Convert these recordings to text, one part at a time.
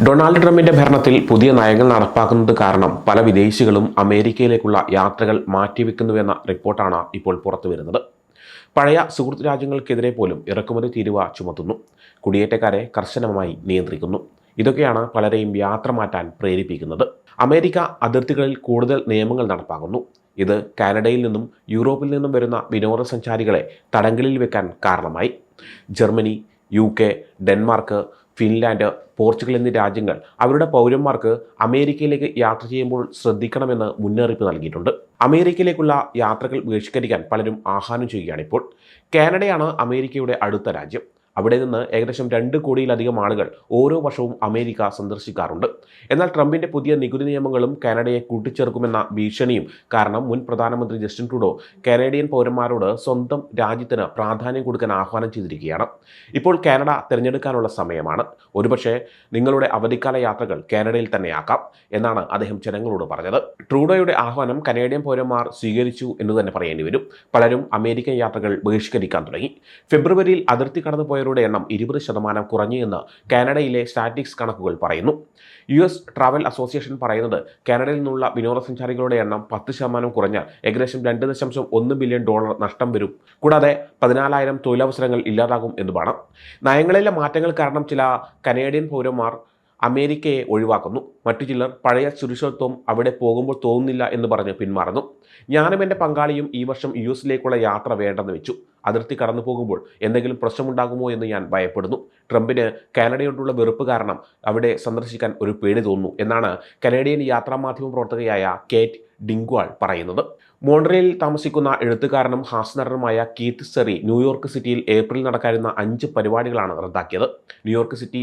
Donald ട്രംപിന്റെ ഭരണത്തിൽ പുതിയ നയങ്ങൾ നടപ്പാക്കുന്നത് കാരണം പല വിദേശികളും അമേരിക്കയിലേക്കുള്ള യാത്രകൾ മാറ്റിവെക്കുന്നുവെന്ന റിപ്പോർട്ടാണ് ഇപ്പോൾ പുറത്തുവരുന്നത്. പഴയ സുഹൃത്ത് രാജ്യങ്ങൾക്കെതിരെ പോലും ഇറക്കുമതി തീരുവ ചുമത്തുന്നു, കുടിയേറ്റക്കാരെ കർശനമായി നിയന്ത്രിക്കുന്നു. ഇതൊക്കെയാണ് പലരെയും യാത്ര മാറ്റാൻ പ്രേരിപ്പിക്കുന്നത്. അമേരിക്ക അതിർത്തികളിൽ കൂടുതൽ നിയമങ്ങൾ നടപ്പാക്കുന്നു. ഇത് കാനഡയിൽ നിന്നും യൂറോപ്പിൽ നിന്നും വരുന്ന വിനോദസഞ്ചാരികളെ തടങ്കലിൽ വെക്കാൻ കാരണമായി. Germany, UK, Denmark, Finland, Portugal എന്നീ രാജ്യങ്ങൾ അവരുടെ പൗരന്മാർക്ക് അമേരിക്കയിലേക്ക് യാത്ര ചെയ്യുമ്പോൾ ശ്രദ്ധിക്കണമെന്ന് മുന്നറിയിപ്പ് നൽകിയിട്ടുണ്ട്. അമേരിക്കയിലേക്കുള്ള യാത്രകൾ ബഹിഷ്കരിക്കാൻ പലരും ആഹ്വാനം ചെയ്യുകയാണ് ഇപ്പോൾ. കാനഡയാണ് അമേരിക്കയുടെ അടുത്ത രാജ്യം. അവിടെ നിന്ന് ഏകദേശം 2 കോടിയിലധികം ആളുകൾ ഓരോ വർഷവും അമേരിക്ക സന്ദർശിക്കാറുണ്ട്. എന്നാൽ ട്രംപിന്റെ പുതിയ നികുതി നിയമങ്ങളും കാനഡയെ കൂട്ടിച്ചേർക്കുമെന്ന ഭീഷണിയും കാരണം മുൻ പ്രധാനമന്ത്രി ജസ്റ്റിൻ ട്രൂഡോ കാനഡിയൻ പൗരന്മാരോട് സ്വന്തം രാജ്യത്തിന് പ്രാധാന്യം കൊടുക്കാൻ ആഹ്വാനം ചെയ്തിരിക്കുകയാണ്. ഇപ്പോൾ കാനഡ തിരഞ്ഞെടുക്കാനുള്ള സമയമാണ്. ഒരുപക്ഷെ നിങ്ങളുടെ അവധിക്കാല യാത്രകൾ കാനഡയിൽ തന്നെയാക്കാം എന്നാണ് അദ്ദേഹം ജനങ്ങളോട് പറഞ്ഞത്. ട്രൂഡോയുടെ ആഹ്വാനം കനേഡിയൻ പൗരന്മാർ സ്വീകരിച്ചു എന്ന് തന്നെ പറയേണ്ടി വരും. പലരും അമേരിക്കൻ യാത്രകൾ ബഹിഷ്കരിക്കാൻ തുടങ്ങി. ഫെബ്രുവരിയിൽ അതിർത്തി കടന്നുപോയ എണ്ണം 20% കുറഞ്ഞു എന്ന് കാനഡയിലെ സ്റ്റാറ്റിസ്റ്റിക്സ് കണക്കുകൾ പറയുന്നു. US ട്രാവൽ അസോസിയേഷൻ പറയുന്നത് കാനഡയിൽ നിന്നുള്ള വിനോദസഞ്ചാരികളുടെ എണ്ണം 10% കുറഞ്ഞാൽ ഏകദേശം $2.1 ബില്യൺ നഷ്ടം വരും. കൂടാതെ 14,000 തൊഴിലവസരങ്ങൾ ഇല്ലാതാകും എന്നുമാണ്. നയങ്ങളിലെ മാറ്റങ്ങൾ കാരണം ചില കനേഡിയൻ പൗരന്മാർ അമേരിക്കയെ ഒഴിവാക്കുന്നു. മറ്റു ചിലർ പഴയ സുരക്ഷിതത്വം അവിടെ പോകുമ്പോൾ തോന്നുന്നില്ല എന്ന് പറഞ്ഞ് പിന്മാറുന്നു. ഞാനും എൻ്റെ പങ്കാളിയും ഈ വർഷം US യാത്ര വേണ്ടെന്ന് വെച്ചു. അതിർത്തി കടന്നു പോകുമ്പോൾ എന്തെങ്കിലും പ്രശ്നമുണ്ടാകുമോ എന്ന് ഞാൻ ഭയപ്പെടുന്നു. ട്രംപിന് കാനഡയോടുള്ള വെറുപ്പ് കാരണം അവിടെ സന്ദർശിക്കാൻ ഒരു പേടി തോന്നുന്നു എന്നാണ് കനേഡിയൻ യാത്രാമാധ്യമ പ്രവർത്തകയായ കേറ്റ് ഡിംഗ്വാൾ പറയുന്നത്. മോൺട്രിയലിൽ താമസിക്കുന്ന എഴുത്തുകാരനും ഹാസ്യനടനുമായ കീത്ത് സെറി ന്യൂയോർക്ക് സിറ്റിയിൽ ഏപ്രിൽ നടക്കാനിരുന്ന 5 പരിപാടികളാണ് റദ്ദാക്കിയത്. ന്യൂയോർക്ക് സിറ്റി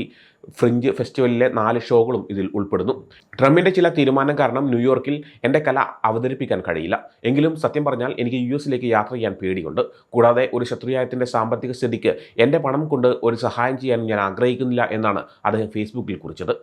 ഫ്രിഞ്ച് ഫെസ്റ്റിവലിലെ 4 ഷോകളും ഇതിൽ ഉൾപ്പെടുന്നു. ട്രംപിന്റെ ചില തീരുമാനം കാരണം ന്യൂയോർക്കിൽ എൻ്റെ കല അവതരിപ്പിക്കാൻ കഴിയില്ല. എങ്കിലും സത്യം പറഞ്ഞാൽ എനിക്ക് US യാത്ര ചെയ്യാൻ പേടിയുണ്ട്. കൂടാതെ ഒരു ശത്രുരാജ്യത്തിൻ്റെ സാമ്പത്തിക സ്ഥിതിക്ക് എൻ്റെ പണം കൊണ്ട് ഒരു സഹായം ചെയ്യാൻ ഞാൻ ആഗ്രഹിക്കുന്നില്ല എന്നാണ് അദ്ദേഹം ഫേസ്ബുക്കിൽ കുറിച്ചത്.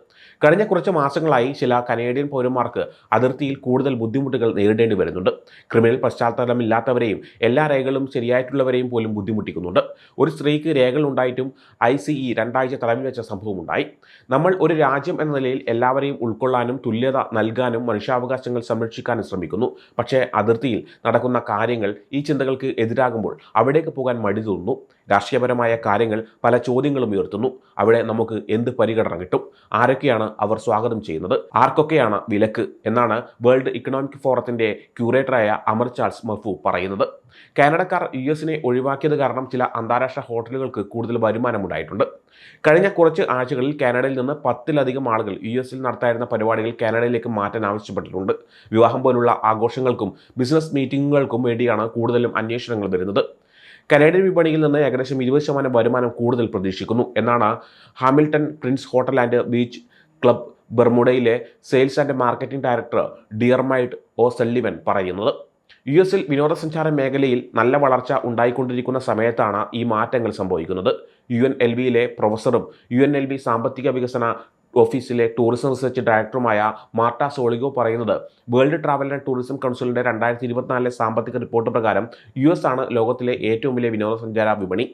കഴിഞ്ഞ കുറച്ച് മാസങ്ങളായി ചില കനേഡിയൻ പൗരന്മാർക്ക് അതിർത്തിയിൽ കൂടുതൽ ബുദ്ധിമുട്ടുകൾ നേരിടേണ്ടി വരുന്നുണ്ട്. ക്രിമിനൽ പശ്ചാത്തലമില്ലാത്തവരെയും എല്ലാ രേഖകളും ശരിയായിട്ടുള്ളവരെയും പോലും ബുദ്ധിമുട്ടിക്കുന്നുണ്ട്. ഒരു സ്ത്രീക്ക് രേഖകൾ ഉണ്ടായിട്ടും ICE 2 ആഴ്ച തടവിൽ വെച്ച സംഭവമുണ്ടായി. നമ്മൾ ഒരു രാജ്യം എന്ന നിലയിൽ എല്ലാവരെയും ഉൾക്കൊള്ളാനും തുല്യത നൽകാനും മനുഷ്യാവകാശങ്ങൾ സംരക്ഷിക്കാനും ശ്രമിക്കുന്നു. പക്ഷേ അതിർത്തിയിൽ നടക്കുന്ന കാര്യങ്ങൾ ഈ ചിന്തകൾക്ക് എതിരാകുമ്പോൾ അവിടേക്ക് പോകാൻ മടി തോന്നുന്നു. രാഷ്ട്രീയപരമായ കാര്യങ്ങൾ പല ചോദ്യങ്ങളും ഉയർത്തുന്നു. അവിടെ നമുക്ക് എന്ത് പരിഗണന കിട്ടും? ആരൊക്കെയാണ് അവർ സ്വാഗതം ചെയ്യുന്നത്? ആർക്കൊക്കെയാണ് വിലക്ക് എന്നാണ് വേൾഡ് ഇക്കണോമിക് ഫോറത്തിന്റെ ക്യൂറേറ്ററായ അമർ ചാൾസ് മർഫു പറയുന്നത്. കാനഡക്കാർ US ഒഴിവാക്കിയത് കാരണം ചില അന്താരാഷ്ട്ര ഹോട്ടലുകൾക്ക് കൂടുതൽ വരുമാനമുണ്ടായിട്ടുണ്ട്. കഴിഞ്ഞ കുറച്ച് ആഴ്ചകളിൽ കാനഡയിൽ നിന്ന് 10-ലധികം ആളുകൾ US നടത്തായിരുന്ന പരിപാടികൾ കാനഡയിലേക്ക് മാറ്റാൻ ആവശ്യപ്പെട്ടിട്ടുണ്ട്. വിവാഹം പോലുള്ള ആഘോഷങ്ങൾക്കും ബിസിനസ് മീറ്റിങ്ങുകൾക്കും വേണ്ടിയാണ് കൂടുതലും അന്വേഷണങ്ങൾ വരുന്നത്. കനേഡിയൻ വിപണിയിൽ നിന്ന് ഏകദേശം 20% വരുമാനം കൂടുതൽ പ്രതീക്ഷിക്കുന്നു എന്നാണ് Hamilton prince hotel and beach club ബെർമുഡയിലെ sales and marketing director Diarmaid Sullivan പറയുന്നത്. US വിനോദസഞ്ചാര മേഖലയിൽ നല്ല വളർച്ച ഉണ്ടായിക്കൊണ്ടിരിക്കുന്ന സമയത്താണ് ഈ മാറ്റങ്ങൾ സംഭവിക്കുന്നത്. UNLV പ്രൊഫസറും UNLV സാമ്പത്തിക വികസന ഓഫീസിലെ ടൂറിസം റിസർച്ച് ഡയറക്ടറുമായ മാർട്ട സോളിഗോ പറയുന്നത് വേൾഡ് ട്രാവൽ ആൻഡ് ടൂറിസം കൗൺസിലിൻ്റെ 2024 സാമ്പത്തിക റിപ്പോർട്ട് പ്രകാരം US ആണ് ലോകത്തിലെ ഏറ്റവും വലിയ വിനോദസഞ്ചാര വിപണി.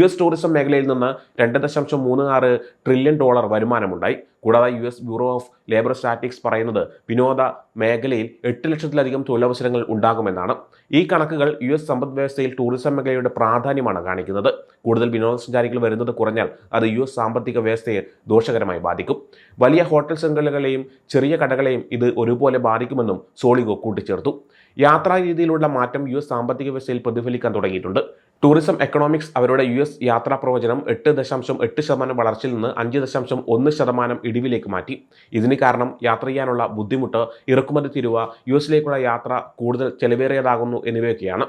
US ടൂറിസം മേഖലയിൽ നിന്ന് $2.36 ട്രില്യൺ വരുമാനമുണ്ടായി. കൂടാതെ US bureau of labour statistics പറയുന്നത് വിനോദ മേഖലയിൽ 8 ലക്ഷത്തിലധികം തൊഴിലവസരങ്ങൾ ഉണ്ടാകുമെന്നാണ്. ഈ കണക്കുകൾ US സമ്പദ് വ്യവസ്ഥയിൽ ടൂറിസം മേഖലയുടെ പ്രാധാന്യമാണ് കാണിക്കുന്നത്. കൂടുതൽ വിനോദസഞ്ചാരികൾ വരുന്നത് കുറഞ്ഞാൽ അത് US സാമ്പത്തിക വ്യവസ്ഥയെ ദോഷകരമായി ബാധിക്കും. വലിയ ഹോട്ടൽ ശൃംഖലകളെയും ചെറിയ കടകളെയും ഇത് ഒരുപോലെ ബാധിക്കുമെന്നും സോളിഗോ കൂട്ടിച്ചേർത്തു. യാത്രാ രീതിയിലുള്ള മാറ്റം US സാമ്പത്തിക വ്യവസ്ഥയിൽ പ്രതിഫലിക്കാൻ തുടങ്ങിയിട്ടുണ്ട്. ടൂറിസം എക്കണോമിക്സ് അവരുടെ US യാത്രാ പ്രവചനം 8.8% വളർച്ചയിൽ നിന്ന് 5.1% ഇടിവിലേക്ക് മാറ്റി. ഇതിന് കാരണം യാത്ര ചെയ്യാനുള്ള ബുദ്ധിമുട്ട്, ഇറക്കുമതി തീരുവ, US യാത്ര കൂടുതൽ ചെലവേറിയതാകുന്നു എന്നിവയൊക്കെയാണ്.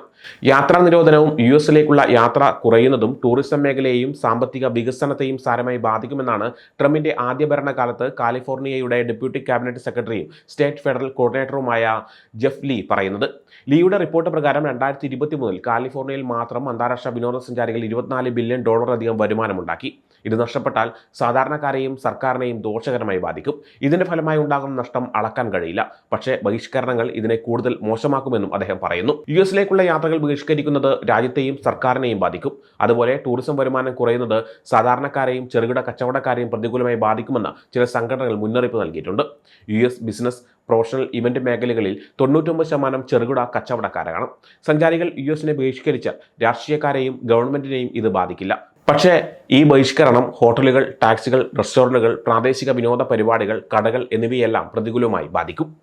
യാത്രാ നിരോധനവും US യാത്ര കുറയുന്നതും ടൂറിസം മേഖലയെയും സാമ്പത്തിക വികസനത്തെയും സാരമായി ബാധിക്കുമെന്നാണ് ട്രംപിന്റെ ആദ്യ ഭരണകാലത്ത് കാലിഫോർണിയയുടെ ഡെപ്യൂട്ടി ക്യാബിനറ്റ് സെക്രട്ടറിയും സ്റ്റേറ്റ് ഫെഡറൽ കോർഡിനേറ്ററുമായ ജെഫ് ലീ പറയുന്നത്. ലീയുടെ റിപ്പോർട്ട് പ്രകാരം 2023 കാലിഫോർണിയയിൽ മാത്രം അന്താരാഷ്ട്ര വിനോദസഞ്ചാരികൾ $24 ബില്യൺ അധികം വരുമാനമുണ്ടാക്കി. ഇത് നഷ്ടപ്പെട്ടാൽ സാധാരണക്കാരെയും സർക്കാരിനെയും ദോഷകരമായി ബാധിക്കും. ഇതിന്റെ ഫലമായി ഉണ്ടാകുന്ന നഷ്ടം അളക്കാൻ കഴിയില്ല. പക്ഷേ ബഹിഷ്കരണങ്ങൾ ഇതിനെ കൂടുതൽ മോശമാക്കുമെന്നും അദ്ദേഹം പറയുന്നു. യുഎസിലേക്കുള്ള യാത്രകൾ ബഹിഷ്കരിക്കുന്നത് രാജ്യത്തെയും സർക്കാരിനെയും ബാധിക്കും. അതുപോലെ ടൂറിസം വരുമാനം കുറയുന്നത് സാധാരണക്കാരെയും ചെറുകിട കച്ചവടക്കാരെയും പ്രതികൂലമായി ബാധിക്കുമെന്ന് ചില സംഘടനകൾ മുന്നറിയിപ്പ് നൽകിയിട്ടുണ്ട്. യുഎസ് ബിസിനസ്, പ്രൊഫഷണൽ, ഇവന്റ് മേഖലകളിൽ 99% ചെറുകിട കച്ചവടക്കാരാണ്. സഞ്ചാരികൾ യുഎസിനെ ബഹിഷ്കരിച്ച് രാഷ്ട്രീയക്കാരെയും ഗവൺമെന്റിനെയും ഇത് ബാധിക്കില്ല. പക്ഷേ ഈ ബഹിഷ്കരണം ഹോട്ടലുകൾ, ടാക്സികൾ, റെസ്റ്റോറന്റുകൾ, പ്രാദേശിക വിനോദ പരിപാടികൾ, കടകൾ എന്നിവയെല്ലാം പ്രതികൂലമായി ബാധിക്കും.